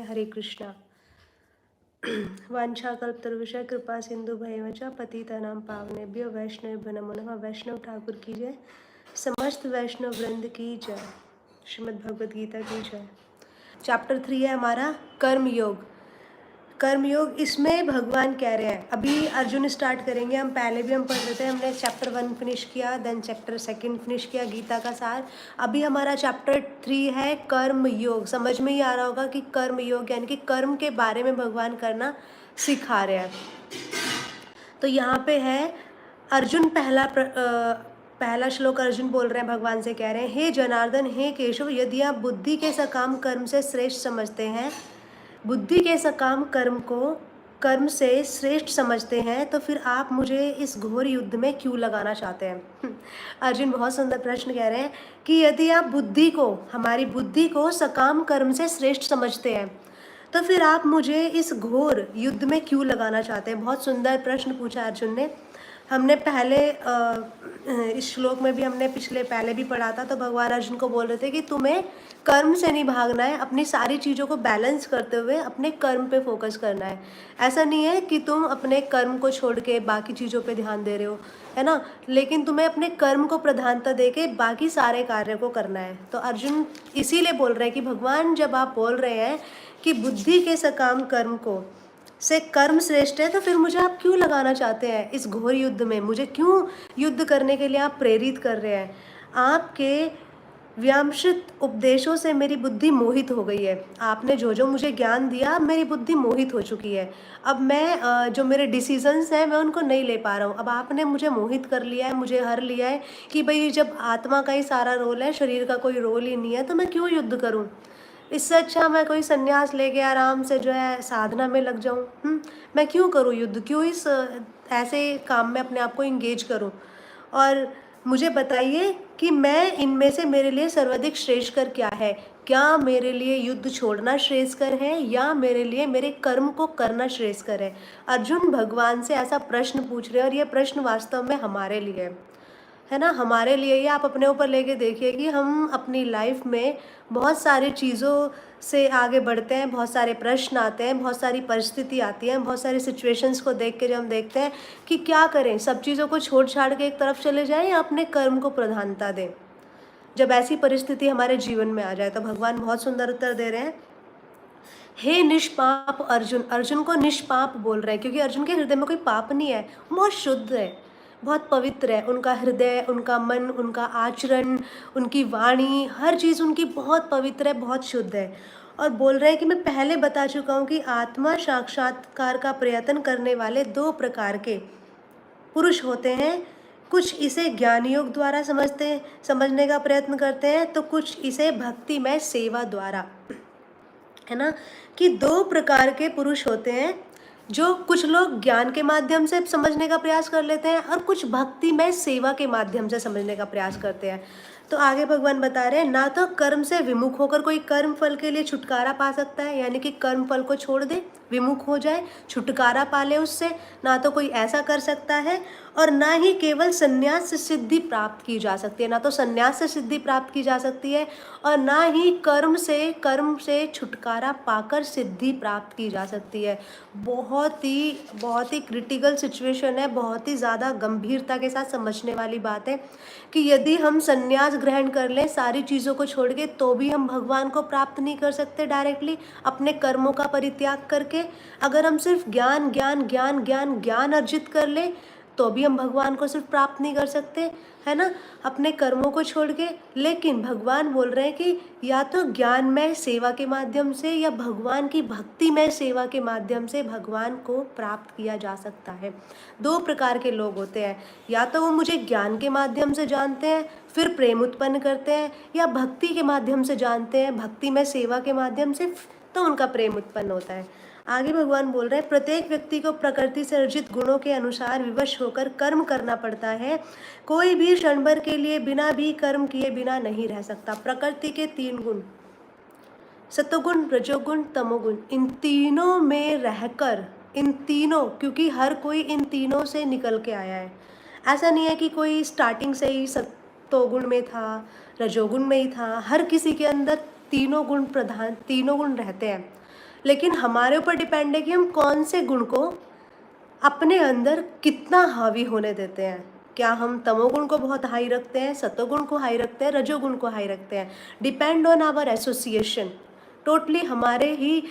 हरे कृष्णा। वांछाकल्पतरुभ्यश्च कृपा सिंधु भैवच पतितानां पावनेभ्यो वैष्णवेभ्यो नमो नमः। वैष्णव ठाकुर की जय, समस्त वैष्णव वृंद की जय, श्रीमद् भगवद गीता की जय। चैप्टर 3 है हमारा कर्म योग। कर्म योग, इसमें भगवान कह रहे हैं, अभी अर्जुन स्टार्ट करेंगे। हम पहले भी पढ़ रहे थे, हमने चैप्टर 1 फिनिश किया, देन चैप्टर 2 फिनिश किया, गीता का सार। अभी हमारा चैप्टर 3 है कर्म योग। समझ में ही आ रहा होगा कि कर्म योग यानी कि कर्म के बारे में भगवान करना सिखा रहे हैं। तो यहाँ पे है अर्जुन, पहला श्लोक अर्जुन बोल रहे हैं, भगवान से कह रहे हैं, हे जनार्दन, हे केशव, यदि आप बुद्धि के सकाम कर्म से श्रेष्ठ समझते हैं, बुद्धि के सकाम कर्म को कर्म से श्रेष्ठ समझते हैं, तो फिर आप मुझे इस घोर युद्ध में क्यों लगाना चाहते हैं। अर्जुन बहुत सुंदर प्रश्न कह रहे हैं कि यदि आप बुद्धि को, हमारी बुद्धि को सकाम कर्म से श्रेष्ठ समझते हैं, तो फिर आप मुझे इस घोर युद्ध में क्यों लगाना चाहते हैं। बहुत सुंदर प्रश्न पूछा अर्जुन ने। हमने पहले इस श्लोक में भी हमने पहले भी पढ़ा था, तो भगवान अर्जुन को बोल रहे थे कि तुम्हें कर्म से नहीं भागना है, अपनी सारी चीज़ों को बैलेंस करते हुए अपने कर्म पे फोकस करना है। ऐसा नहीं है कि तुम अपने कर्म को छोड़ के बाकी चीज़ों पे ध्यान दे रहे हो, है ना, लेकिन तुम्हें अपने कर्म को प्रधानता दे के बाकी सारे कार्य को करना है। तो अर्जुन इसीलिए बोल रहे हैं कि भगवान, जब आप बोल रहे हैं कि बुद्धि के सकाम कर्म को से कर्म श्रेष्ठ है, तो फिर मुझे आप क्यों लगाना चाहते हैं इस घोर युद्ध में, मुझे क्यों युद्ध करने के लिए आप प्रेरित कर रहे हैं। आपके व्यामश्रित उपदेशों से मेरी बुद्धि मोहित हो गई है। आपने जो जो मुझे ज्ञान दिया, मेरी बुद्धि मोहित हो चुकी है। अब मैं जो मेरे डिसीजंस हैं, मैं उनको नहीं ले पा रहा हूँ। अब आपने मुझे मोहित कर लिया है, मुझे हर लिया है कि भाई जब आत्मा का ही सारा रोल है, शरीर का कोई रोल ही नहीं है, तो मैं क्यों युद्ध करूँ। इससे अच्छा मैं कोई संन्यास लेके आराम से जो है साधना में लग जाऊं। मैं क्यों करूं युद्ध, क्यों इस ऐसे काम में अपने आप को इंगेज करूं। और मुझे बताइए कि मैं इनमें से मेरे लिए सर्वाधिक श्रेष्ठकर क्या है। क्या मेरे लिए युद्ध छोड़ना श्रेष्ठकर है, या मेरे लिए मेरे कर्म को करना श्रेष्ठकर है। अर्जुन भगवान से ऐसा प्रश्न पूछ रहे हैं, और ये प्रश्न वास्तव में हमारे लिए है ना, हमारे लिए ही। आप अपने ऊपर लेके देखिए कि हम अपनी लाइफ में बहुत सारी चीज़ों से आगे बढ़ते हैं, बहुत सारे प्रश्न आते हैं, बहुत सारी परिस्थिति आती है, बहुत सारी सिचुएशंस को देख के जब हम देखते हैं कि क्या करें, सब चीज़ों को छोड़ छाड़ के एक तरफ चले जाएं या अपने कर्म को प्रधानता दें। जब ऐसी परिस्थिति हमारे जीवन में आ जाए, तो भगवान बहुत सुंदर उत्तर दे रहे हैं, हे निष्पाप अर्जुन। अर्जुन को निष्पाप बोल रहे हैं क्योंकि अर्जुन के हृदय में कोई पाप नहीं है, बहुत शुद्ध है, बहुत पवित्र है। उनका हृदय, उनका मन, उनका आचरण, उनकी वाणी, हर चीज़ उनकी बहुत पवित्र है, बहुत शुद्ध है। और बोल रहे हैं कि मैं पहले बता चुका हूँ कि आत्मा साक्षात्कार का प्रयत्न करने वाले 2 प्रकार के पुरुष होते हैं। कुछ इसे ज्ञान योग द्वारा समझने का प्रयत्न करते हैं, तो कुछ इसे भक्तिमय सेवा द्वारा, है ना, कि 2 प्रकार के पुरुष होते हैं। जो कुछ लोग ज्ञान के माध्यम से समझने का प्रयास कर लेते हैं, और कुछ भक्ति में सेवा के माध्यम से समझने का प्रयास करते हैं। तो आगे भगवान बता रहे हैं, ना तो कर्म से विमुख होकर कोई कर्म फल के लिए छुटकारा पा सकता है, यानी कि कर्म फल को छोड़ दे, विमुख हो जाए, छुटकारा पा ले उससे, ना तो कोई ऐसा कर सकता है। और ना ही केवल संन्यास से सिद्धि प्राप्त की जा सकती है, ना तो संन्यास से सिद्धि प्राप्त की जा सकती है, और ना ही कर्म से छुटकारा पाकर सिद्धि प्राप्त की जा सकती है। बहुत ही क्रिटिकल सिचुएशन है, बहुत ही ज़्यादा गंभीरता के साथ समझने वाली बात है कि यदि हम संन्यास ग्रहण कर लें सारी चीज़ों को छोड़ के, तो भी हम भगवान को प्राप्त नहीं कर सकते डायरेक्टली अपने कर्मों का परित्याग करके। अगर हम सिर्फ ज्ञान ज्ञान ज्ञान ज्ञान ज्ञान अर्जित कर ले, तो भी हम भगवान को सिर्फ प्राप्त नहीं कर सकते, है ना, अपने कर्मों को छोड़ के। लेकिन भगवान बोल रहे हैं कि या तो ज्ञानमय सेवा के माध्यम से या भगवान की भक्तिमय सेवा के माध्यम से भगवान को प्राप्त किया जा सकता है। 2 प्रकार के लोग होते हैं, या तो वो मुझे ज्ञान के माध्यम से जानते हैं, फिर प्रेम उत्पन्न करते हैं, या भक्ति के माध्यम से जानते हैं, भक्तिमय सेवा के माध्यम से, तो उनका प्रेम उत्पन्न होता है। आगे भगवान बोल रहे हैं, प्रत्येक व्यक्ति को प्रकृति से अर्जित गुणों के अनुसार विवश होकर कर्म करना पड़ता है। कोई भी क्षण भर के लिए बिना भी कर्म किए बिना नहीं रह सकता। प्रकृति के 3 गुण, सतोगुण, रजोगुण, तमोगुण, इन तीनों में रहकर, इन तीनों, क्योंकि हर कोई इन तीनों से निकल के आया है। ऐसा नहीं है कि कोई स्टार्टिंग से ही सतोगुण में था, रजोगुण में ही था। हर किसी के अंदर तीनों गुण रहते हैं। लेकिन हमारे ऊपर डिपेंड है कि हम कौन से गुण को अपने अंदर कितना हावी होने देते हैं। क्या हम तमोगुण को बहुत हाई रखते हैं, सतोगुण को हाई रखते हैं, रजोगुण को हाई रखते हैं? Depend on our association, totally हमारे ही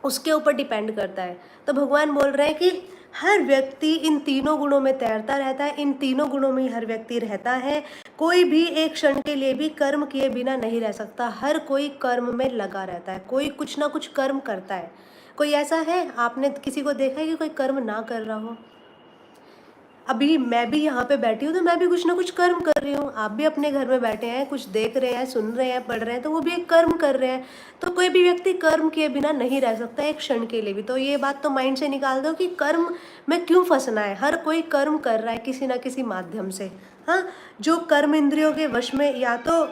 उसके ऊपर डिपेंड करता है। तो भगवान बोल रहे हैं कि हर व्यक्ति इन तीनों गुणों में तैरता रहता है, इन तीनों गुणों में हर व्यक्ति रहता है। कोई भी एक क्षण के लिए भी कर्म किए बिना नहीं रह सकता, हर कोई कर्म में लगा रहता है, कोई कुछ ना कुछ कर्म करता है। कोई ऐसा है आपने किसी को देखा है कि कोई कर्म ना कर रहा हो? अभी मैं भी यहाँ पे बैठी हूँ तो मैं भी कुछ ना कुछ कर्म कर रही हूँ, आप भी अपने घर में बैठे हैं, कुछ देख रहे हैं, सुन रहे हैं, पढ़ रहे हैं, तो वो भी एक कर्म कर रहे हैं। तो कोई भी व्यक्ति कर्म किए बिना नहीं रह सकता एक क्षण के लिए भी। तो ये बात तो माइंड से निकाल दो कि कर्म में क्यों फंसना है। हर कोई कर्म कर रहा है किसी ना किसी माध्यम से। हाँ, जो कर्म इंद्रियों के वश में, या तो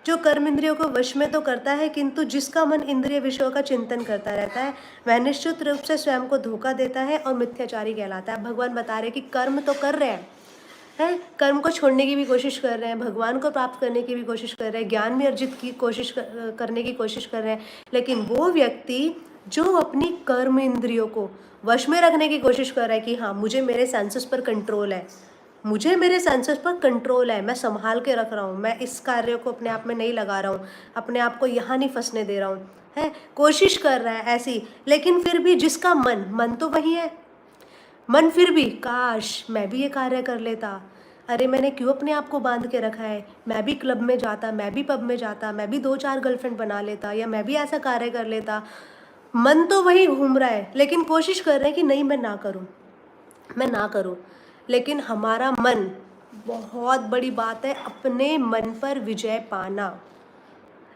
जो कर्म इंद्रियों को वश में तो करता है, किंतु जिसका मन इंद्रिय विषयों का चिंतन करता रहता है वह निश्चित रूप से स्वयं को धोखा देता है और मिथ्याचारी कहलाता है। भगवान बता रहे कि कर्म तो कर रहे हैं, कर्म को छोड़ने की भी कोशिश कर रहे हैं, भगवान को प्राप्त करने की भी कोशिश कर रहे हैं, ज्ञान में अर्जित की कोशिश करने की कोशिश कर रहे हैं, लेकिन वो व्यक्ति जो अपनी कर्म इंद्रियों को वश में रखने की कोशिश कर रहा है कि हाँ मुझे मेरे सेंसेस पर कंट्रोल है, मुझे मेरे सेंसेस पर कंट्रोल है, मैं संभाल के रख रहा हूँ, मैं इस कार्य को अपने आप में नहीं लगा रहा हूँ, अपने आप को यहाँ नहीं फंसने दे रहा हूँ, है कोशिश कर रहा है ऐसी, लेकिन फिर भी जिसका मन तो वही है, मन फिर भी काश मैं भी ये कार्य कर लेता, अरे मैंने क्यों अपने आप को बांध के रखा है, मैं भी क्लब में जाता, मैं भी पब में जाता, मैं भी 2-4 गर्लफ्रेंड बना लेता, या मैं भी ऐसा कार्य कर लेता। मन तो वही घूम रहा है, लेकिन कोशिश कर रहे हैं कि नहीं मैं ना करूं, मैं ना करूं। लेकिन हमारा मन, बहुत बड़ी बात है अपने मन पर विजय पाना।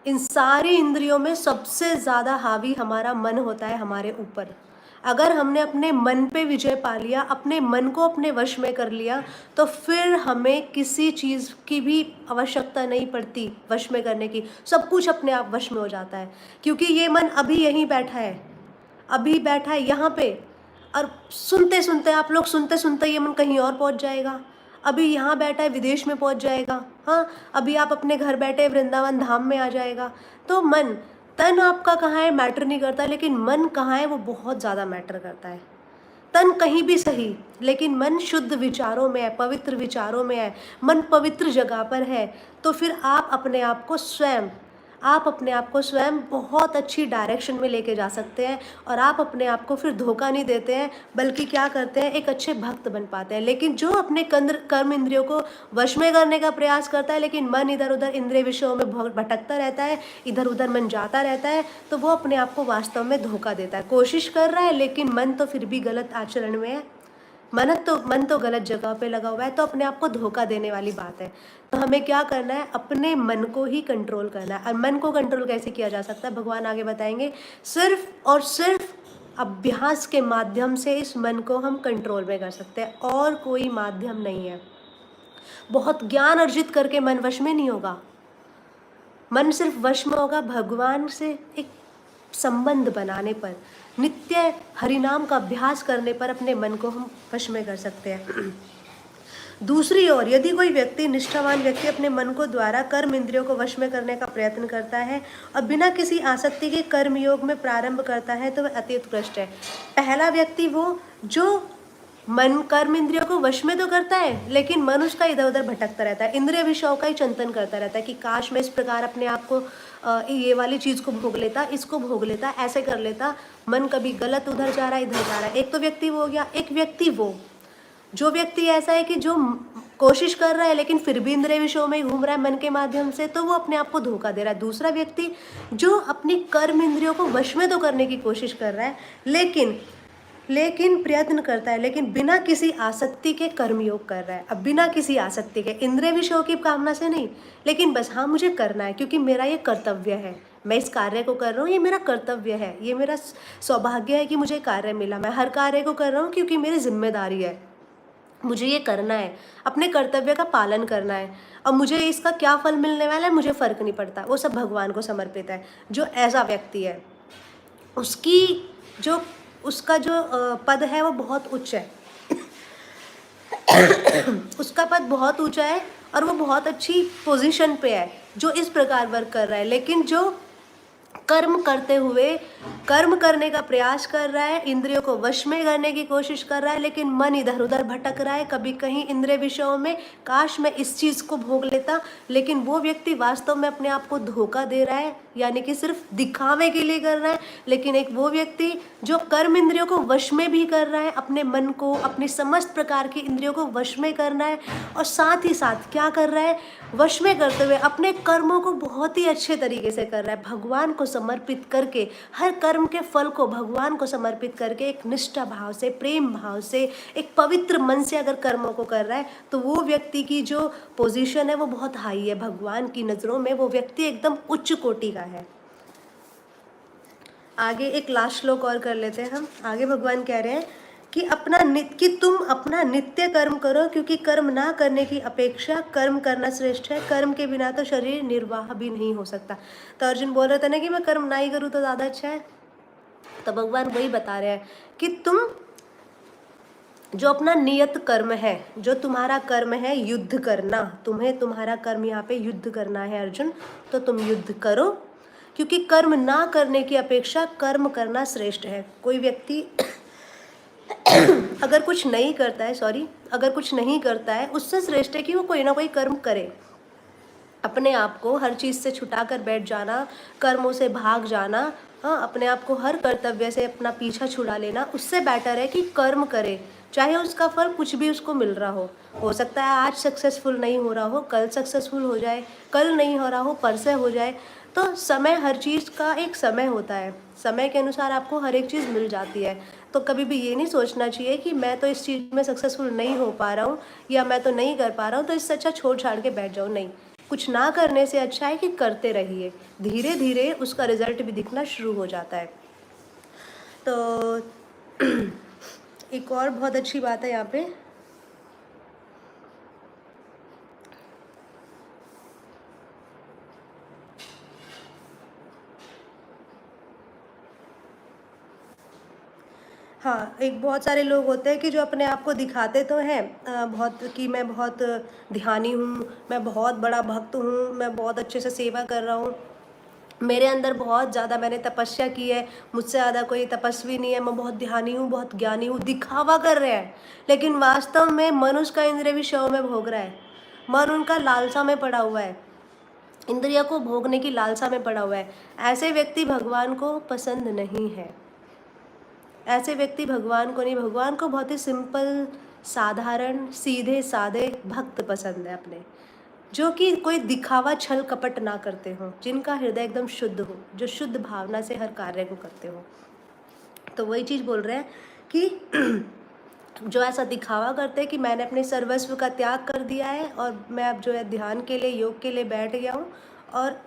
इन सारी इंद्रियों में सबसे ज़्यादा हावी हमारा मन होता है हमारे ऊपर। अगर हमने अपने मन पे विजय पा लिया, अपने मन को अपने वश में कर लिया, तो फिर हमें किसी चीज़ की भी आवश्यकता नहीं पड़ती वश में करने की, सब कुछ अपने आप वश में हो जाता है। क्योंकि ये मन अभी यहीं बैठा है, अभी बैठा है यहाँ पे, और सुनते सुनते, आप लोग सुनते सुनते ये मन कहीं और पहुँच जाएगा। अभी यहाँ बैठा है विदेश में पहुँच जाएगा, हाँ अभी आप अपने घर बैठे वृंदावन धाम में आ जाएगा। तो मन, तन आपका कहाँ है मैटर नहीं करता, लेकिन मन कहाँ है वो बहुत ज़्यादा मैटर करता है। तन कहीं भी सही, लेकिन मन शुद्ध विचारों में है, पवित्र विचारों में है, मन पवित्र जगह पर है, तो फिर आप अपने आप को स्वयं बहुत अच्छी डायरेक्शन में लेके जा सकते हैं, और आप अपने आप को फिर धोखा नहीं देते हैं, बल्कि क्या करते हैं, एक अच्छे भक्त बन पाते हैं। लेकिन जो अपने कर्म इंद्रियों को वश में करने का प्रयास करता है, लेकिन मन इधर उधर इंद्रिय विषयों में भटकता रहता है, इधर उधर मन जाता रहता है, तो वो अपने आप को वास्तव में धोखा देता है। कोशिश कर रहा है लेकिन मन तो फिर भी गलत आचरण में है, मन तो गलत जगह पे लगा हुआ है, तो अपने आप को धोखा देने वाली बात है। तो हमें क्या करना है, अपने मन को ही कंट्रोल करना है। और मन को कंट्रोल कैसे किया जा सकता है, भगवान आगे बताएंगे। सिर्फ और सिर्फ अभ्यास के माध्यम से इस मन को हम कंट्रोल में कर सकते हैं, और कोई माध्यम नहीं है। बहुत ज्ञान अर्जित करके मन वश में नहीं होगा, मन सिर्फ वश में होगा भगवान से एक संबंध बनाने पर, नित्य हरिनाम का अभ्यास करने पर अपने मन को हम वश में कर सकते हैं। दूसरी ओर यदि कोई व्यक्ति, निष्ठावान व्यक्ति अपने मन को द्वारा कर्म इंद्रियों को वश में करने का प्रयत्न करता है और बिना किसी आसक्ति के कर्म योग में प्रारंभ करता है, तो वह अति उत्कृष्ट है। पहला व्यक्ति वो जो मन कर्म इंद्रियों को वश में तो करता है, लेकिन मन उसका इधर उधर भटकता रहता है, इंद्रिय विषयों का ही चिंतन करता रहता है कि काश मैं इस प्रकार अपने आप को ये वाली चीज़ को भोग लेता, इसको भोग लेता, ऐसे कर लेता। मन कभी गलत उधर जा रहा है, इधर जा रहा है। एक तो व्यक्ति वो हो गया। एक व्यक्ति वो जो व्यक्ति ऐसा है कि जो कोशिश कर रहा है लेकिन फिर भी इंद्रिय विषयों में घूम रहा है मन के माध्यम से, तो वो अपने आप को धोखा दे रहा है। दूसरा व्यक्ति जो अपनी कर्म इंद्रियों को वश में तो करने की कोशिश कर रहा है, लेकिन प्रयत्न करता है, लेकिन बिना किसी आसक्ति के कर्मयोग कर रहा है। अब बिना किसी आसक्ति के, इंद्रिय विषयों की कामना से नहीं, लेकिन बस हाँ मुझे करना है क्योंकि मेरा ये कर्तव्य है, मैं इस कार्य को कर रहा हूँ, ये मेरा कर्तव्य है, ये मेरा सौभाग्य है कि मुझे कार्य मिला, मैं हर कार्य को कर रहा हूँ क्योंकि मेरी जिम्मेदारी है, मुझे ये करना है, अपने कर्तव्य का पालन करना है, और मुझे इसका क्या फल मिलने वाला है मुझे फ़र्क नहीं पड़ता, वो सब भगवान को समर्पित है। जो ऐसा व्यक्ति है उसका जो पद है वो बहुत उच्च है उसका पद बहुत ऊंचा है और वो बहुत अच्छी पोजीशन पे है जो इस प्रकार वर्क कर रहा है। लेकिन जो कर्म करते हुए कर्म करने का प्रयास कर रहा है, इंद्रियों को वश में करने की कोशिश कर रहा है, लेकिन मन इधर उधर भटक रहा है, कभी कहीं इंद्रिय विषयों में, काश मैं इस चीज़ को भोग लेता। लेकिन वो व्यक्ति वास्तव में अपने आप को धोखा दे रहा है, यानी कि सिर्फ दिखावे के लिए कर रहा है। लेकिन एक वो व्यक्ति जो कर्म इंद्रियों को वश में भी कर रहा है, अपने मन को, अपनी समस्त प्रकार की इंद्रियों को वश में करना है, और साथ ही साथ क्या कर रहा है, वश में करते हुए अपने कर्मों को बहुत ही अच्छे तरीके से कर रहा है, भगवान को समर्पित करके, हर कर्म के फल को भगवान को समर्पित करके एक निष्ठा भाव से, प्रेम भाव से, एक पवित्र मन से अगर कर्मों को कर रहा है, तो वो व्यक्ति की जो पोजीशन है वो बहुत हाई है, भगवान की नज़रों में वो व्यक्ति एकदम उच्च कोटि का है। आगे एक लास्ट श्लोक और कर लेते हैं हम। आगे भगवान कह रहे हैं कि तुम अपना नित्य कर्म करो, क्योंकि कर्म ना करने की अपेक्षा कर्म करना श्रेष्ठ है। कर्म के बिना तो शरीर निर्वाह भी नहीं हो सकता। तो अर्जुन बोल रहे थे ना कि मैं कर्म ना ही करूँ तो ज़्यादा अच्छा है। तो भगवान वही बता रहे हैं कि तुम जो अपना नियत कर्म है, जो तुम्हारा कर्म है युद्ध करना, तुम्हें तुम्हारा कर्म यहाँ पे युद्ध करना है अर्जुन, तो तुम युद्ध करो, क्योंकि कर्म ना करने की अपेक्षा कर्म करना श्रेष्ठ है। कोई व्यक्ति अगर कुछ नहीं करता है, अगर कुछ नहीं करता है, उससे श्रेष्ठ है कि वो कोई ना कोई कर्म करे। अपने आप को हर चीज़ से छुटा कर बैठ जाना, कर्मों से भाग जाना, हाँ, अपने आप को हर कर्तव्य से अपना पीछा छुड़ा लेना, उससे बेटर है कि कर्म करे, चाहे उसका फल कुछ भी उसको मिल रहा हो सकता है आज सक्सेसफुल नहीं हो रहा हो, कल सक्सेसफुल हो जाए, कल नहीं हो रहा हो, परसों हो जाए। तो समय, हर चीज़ का एक समय होता है, समय के अनुसार आपको हर एक चीज़ मिल जाती है। तो कभी भी ये नहीं सोचना चाहिए कि मैं तो इस चीज़ में सक्सेसफुल नहीं हो पा रहा हूँ, या मैं तो नहीं कर पा रहा हूँ, तो इससे अच्छा छोड़ छाड़ के बैठ जाओ। नहीं, कुछ ना करने से अच्छा है कि करते रहिए, धीरे धीरे उसका रिजल्ट भी दिखना शुरू हो जाता है। तो एक और बहुत अच्छी बात है यहाँ पे, हाँ, एक बहुत सारे लोग होते हैं कि जो अपने आप को दिखाते तो हैं बहुत, कि मैं बहुत ध्यानी हूँ, मैं बहुत बड़ा भक्त हूँ, मैं बहुत अच्छे से सेवा कर रहा हूँ, मेरे अंदर बहुत ज़्यादा मैंने तपस्या की है, मुझसे ज़्यादा कोई तपस्वी नहीं है, मैं बहुत ध्यानी हूँ, बहुत ज्ञानी हूँ, दिखावा कर रहे हैं। लेकिन वास्तव में मन उसका इंद्रिय विषयों में भोग रहा है, मन उनका लालसा में पड़ा हुआ है, इंद्रियों को भोगने की लालसा में पड़ा हुआ है। ऐसे व्यक्ति भगवान को पसंद नहीं है, ऐसे व्यक्ति भगवान को नहीं, भगवान को बहुत ही सिंपल, साधारण, सीधे साधे भक्त पसंद है अपने, जो कि कोई दिखावा छल कपट ना करते हों, जिनका हृदय एकदम शुद्ध हो, जो शुद्ध भावना से हर कार्य को करते हो। तो वही चीज़ बोल रहे हैं कि जो ऐसा दिखावा करते हैं कि मैंने अपने सर्वस्व का त्याग कर दिया है और मैं अब जो है ध्यान के लिए, योग के लिए बैठ गया हूँ, और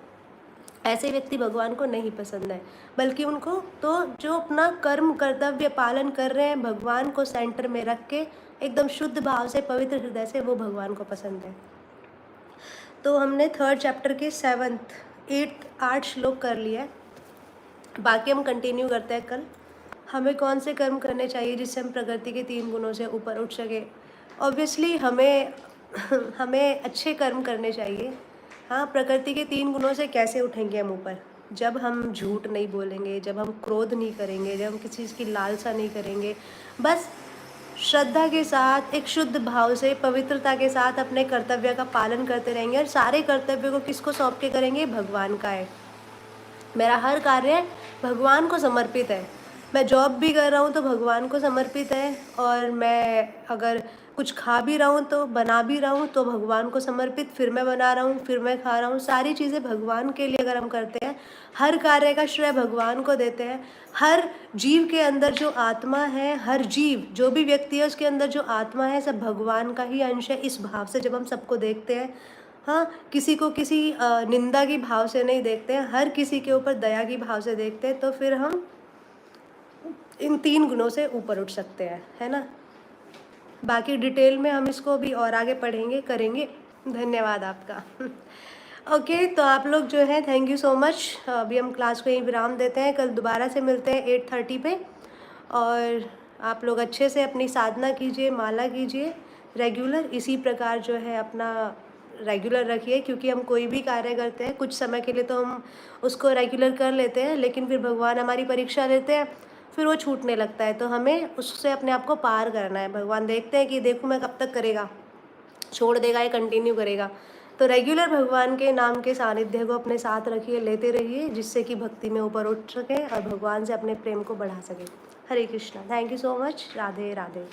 ऐसे व्यक्ति भगवान को नहीं पसंद है। बल्कि उनको तो जो अपना कर्म कर्तव्य पालन कर रहे हैं, भगवान को सेंटर में रख के एकदम शुद्ध भाव से, पवित्र हृदय से, वो भगवान को पसंद है। तो हमने 3rd चैप्टर के 7th 8 श्लोक कर लिया है, बाकी हम कंटिन्यू करते हैं कल। हमें कौन से कर्म करने चाहिए जिससे हम प्रकृति के 3 गुणों से ऊपर उठ सके? ऑब्वियसली हमें हमें अच्छे कर्म करने चाहिए। हाँ, प्रकृति के 3 गुणों से कैसे उठेंगे हम ऊपर? जब हम झूठ नहीं बोलेंगे, जब हम क्रोध नहीं करेंगे, जब हम किसी चीज़ की लालसा नहीं करेंगे, बस श्रद्धा के साथ, एक शुद्ध भाव से, पवित्रता के साथ अपने कर्तव्य का पालन करते रहेंगे। और सारे कर्तव्य को किसको सौंप के करेंगे? भगवान का है। मेरा हर कार्य भगवान को समर्पित है। मैं जॉब भी कर रहा हूँ तो भगवान को समर्पित है, और मैं अगर कुछ खा भी रहा हूँ तो, बना भी रहा हूँ तो भगवान को समर्पित, फिर मैं बना रहा हूँ, फिर मैं खा रहा हूँ, सारी चीज़ें भगवान के लिए अगर हम करते हैं, हर कार्य का श्रेय भगवान को देते हैं। हर जीव के अंदर जो आत्मा है, हर जीव, जो भी व्यक्ति है, उसके अंदर जो आत्मा है, सब भगवान का ही अंश है। इस भाव से जब हम सबको देखते हैं, हाँ, किसी को किसी निंदा की भाव से नहीं देखते हैं, हर किसी के ऊपर दया की भाव से देखते हैं, तो फिर हम इन 3 गुणों से ऊपर उठ सकते हैं, है ना। बाकी डिटेल में हम इसको भी और आगे पढ़ेंगे, करेंगे। धन्यवाद आपका। ओके, तो आप लोग जो है, थैंक यू सो मच। अभी हम क्लास को यहीं विराम देते हैं, कल दोबारा से मिलते हैं 8:30 पे। और आप लोग अच्छे से अपनी साधना कीजिए, माला कीजिए रेगुलर, इसी प्रकार जो है अपना रेगुलर रखिए, क्योंकि हम कोई भी कार्य करते हैं कुछ समय के लिए तो हम उसको रेगुलर कर लेते हैं, लेकिन फिर भगवान हमारी परीक्षा लेते हैं, फिर वो छूटने लगता है। तो हमें उससे अपने आप को पार करना है। भगवान देखते हैं कि देखो मैं कब तक करेगा, छोड़ देगा या कंटिन्यू करेगा। तो रेगुलर भगवान के नाम के सानिध्य को अपने साथ रखिए, लेते रहिए, जिससे कि भक्ति में ऊपर उठ सकें और भगवान से अपने प्रेम को बढ़ा सकें। Hare Krishna. Thank you so much. Radhe Radhe.